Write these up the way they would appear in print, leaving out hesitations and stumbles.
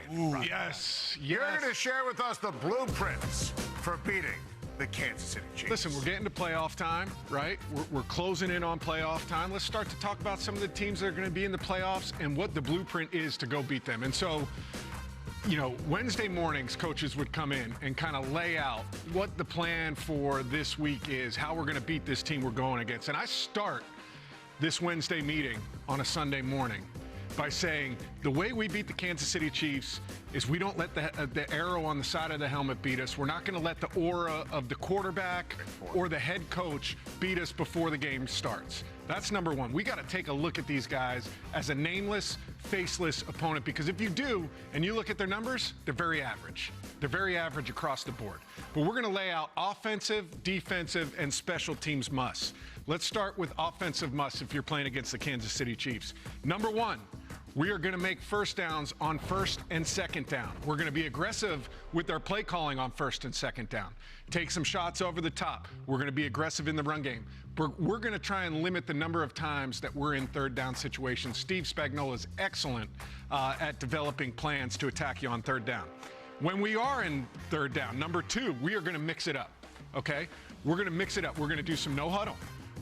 Ryan. Yes. You're going to share with us the blueprints for beating the Kansas City Cheifs. Listen, we're getting to playoff time, right? We're closing in on playoff time. Let's start to talk about some of the teams that are going to be in the playoffs and what the blueprint is to go beat them. And so, Wednesday mornings, coaches would come in and kind of lay out what the plan for this week is, how we're going to beat this team we're going against. And I start this Wednesday meeting on a Sunday morning by saying the way we beat the Kansas City Chiefs is we don't let the arrow on the side of the helmet beat us. We're not going to let the aura of the quarterback or the head coach beat us before the game starts. That's number one. We got to take a look at these guys as a nameless, faceless opponent, because if you do and you look at their numbers, they're very average. They're very average across the board. But we're going to lay out offensive, defensive, and special teams musts. Let's start with offensive musts if you're playing against the Kansas City Chiefs. Number one, we are going to make first downs on first and second down. We're going to be aggressive with our play calling on first and second down. Take some shots over the top. We're going to be aggressive in the run game. We're going to try and limit the number of times that we're in third down situations. Steve Spagnuolo is excellent at developing plans to attack you on third down. When we are in third down, number two, we are going to mix it up, okay? We're going to mix it up. We're going to do some no huddle.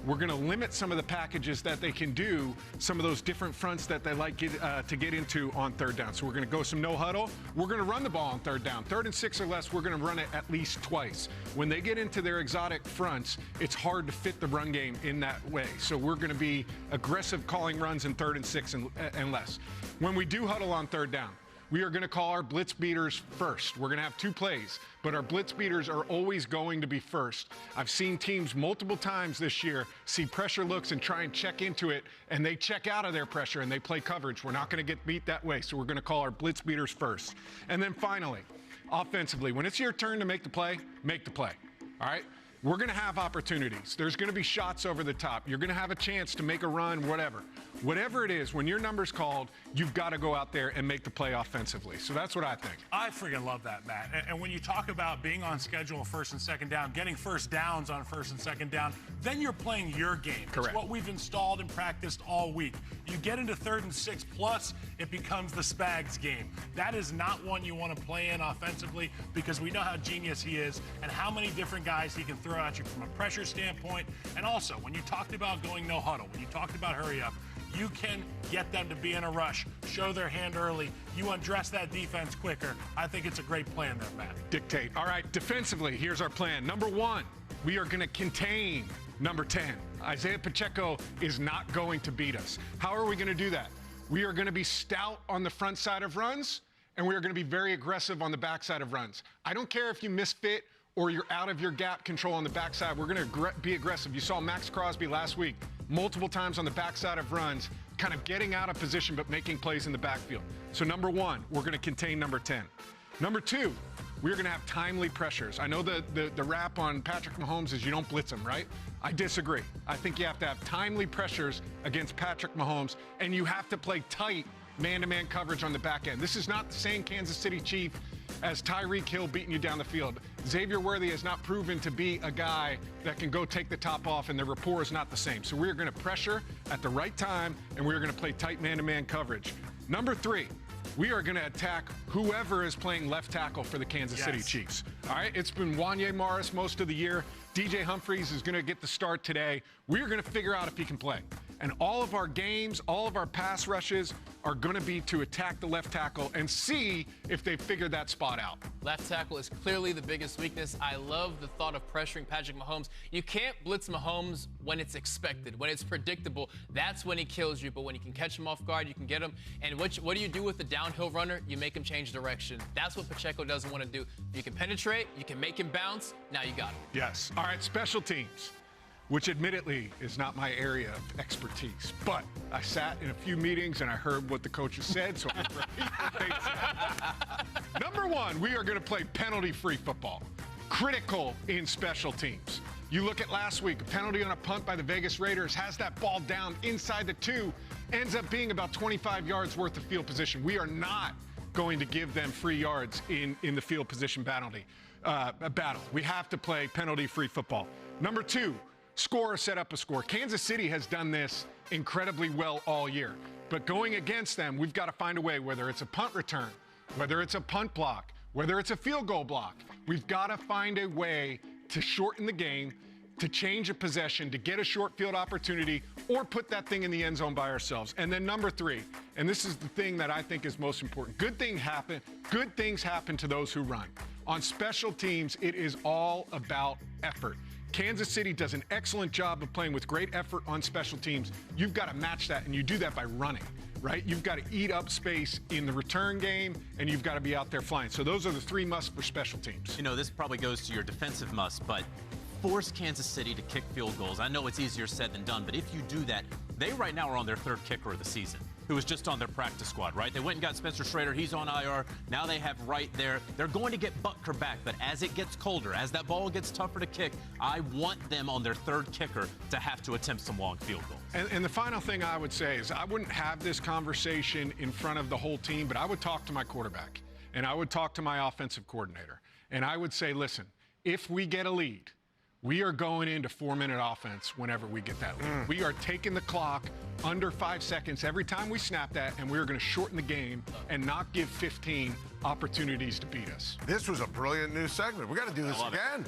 We're going to limit some of the packages that they can do, some of those different fronts that they like to get into on third down. So we're going to go some no huddle. We're going to run the ball on third down. 3rd and 6 or less, we're going to run it at least twice. When they get into their exotic fronts, it's hard to fit the run game in that way. So we're going to be aggressive calling runs in 3rd and 6 and less. When we do huddle on third down, we are going to call our blitz beaters first. We're going to have 2 plays, but our blitz beaters are always going to be first. I've seen teams multiple times this year see pressure looks and try and check into it, and they check out of their pressure and they play coverage. We're not going to get beat that way, so we're going to call our blitz beaters first. And then finally, offensively, when it's your turn to make the play, all right? We're going to have opportunities. There's going to be shots over the top. You're going to have a chance to make a run, whatever. Whatever it is, when your number's called, you've got to go out there and make the play offensively. So that's what I think. I freaking love that, Matt. And when you talk about being on schedule first and second down, getting first downs on first and second down, then you're playing your game. Correct. It's what we've installed and practiced all week. You get into 3rd and 6 plus, it becomes the Spags game. That is not one you want to play in offensively, because we know how genius he is and how many different guys he can throw at you from a pressure standpoint. And also, when you talked about going no huddle, when you talked about hurry up, you can get them to be in a rush, show their hand early. You undress that defense quicker. I think it's a great plan there, Matt. Dictate. All right, defensively, here's our plan. Number one, we are going to contain number 10. Isaiah Pacheco is not going to beat us. How are we going to do that? We are going to be stout on the front side of runs, and we are going to be very aggressive on the backside of runs. I don't care if you misfit or you're out of your gap control on the backside. We're going to be aggressive. You saw Max Crosby last week multiple times on the backside of runs, kind of getting out of position but making plays in the backfield. So number one, we're going to contain number 10. Number two, we're going to have timely pressures. I know the rap on Patrick Mahomes is you don't blitz him, right? I disagree. I think you have to have timely pressures against Patrick Mahomes, and you have to play tight man-to-man coverage on the back end. This is not the same Kansas City Chief as Tyreek Hill beating you down the field. Xavier Worthy has not proven to be a guy that can go take the top off, and their rapport is not the same. So we're going to pressure at the right time, and we're going to play tight man-to-man coverage. Number 3, we are going to attack whoever is playing left tackle for the Kansas City Chiefs. All right, it's been Wanye Morris most of the year. DJ Humphries is going to get the start today. We're going to figure out if he can play. And all of our games, all of our pass rushes are going to be to attack the left tackle and see if they figure that spot out. Left tackle is clearly the biggest weakness. I love the thought of pressuring Patrick Mahomes. You can't blitz Mahomes when it's expected, when it's predictable. That's when he kills you. But when you can catch him off guard, you can get him. And what do you do with the downhill runner? You make him change direction. That's what Pacheco doesn't want to do. You can penetrate, you can make him bounce. Now you got him. Yes. All right, special teams, which admittedly is not my area of expertise. But I sat in a few meetings and I heard what the coaches said, so I'm going to repeat what they said. Number 1, we are going to play penalty-free football. Critical in special teams. You look at last week, a penalty on a punt by the Vegas Raiders, has that ball down inside the 2, ends up being about 25 yards worth of field position. We are not going to give them free yards in the field position battle. We have to play penalty-free football. Number 2, score or set up a score. Kansas City has done this incredibly well all year. But going against them, we've got to find a way, whether it's a punt return whether it's a punt block, whether it's a field goal block. We've got to find a way to shorten the game, to change a possession, to get a short field opportunity, or put that thing in the end zone by ourselves. And then number 3, and this is the thing that I think is most important, good things happen to those who run. On special teams, it is all about effort. Kansas City does an excellent job of playing with great effort on special teams. You've got to match that, and you do that by running, right? You've got to eat up space in the return game, and you've got to be out there flying. So those are the 3 musts for special teams. You know, this probably goes to your defensive must, but force Kansas City to kick field goals. I know it's easier said than done, but if you do that, they right now are on their 3rd kicker of the season, who was just on their practice squad, right? They went and got Spencer Schrader. He's on IR. Now they have Wright there. They're going to get Butker back, but as it gets colder, as that ball gets tougher to kick, I want them on their 3rd kicker to have to attempt some long field goals. And the final thing I would say is I wouldn't have this conversation in front of the whole team, but I would talk to my quarterback, and I would talk to my offensive coordinator, and I would say, listen, if we get a lead, we are going into 4-minute offense whenever we get that lead. We are taking the clock under 5 seconds every time we snap that, and we're going to shorten the game and not give 15 opportunities to beat us. This was a brilliant new segment. We got to do this again.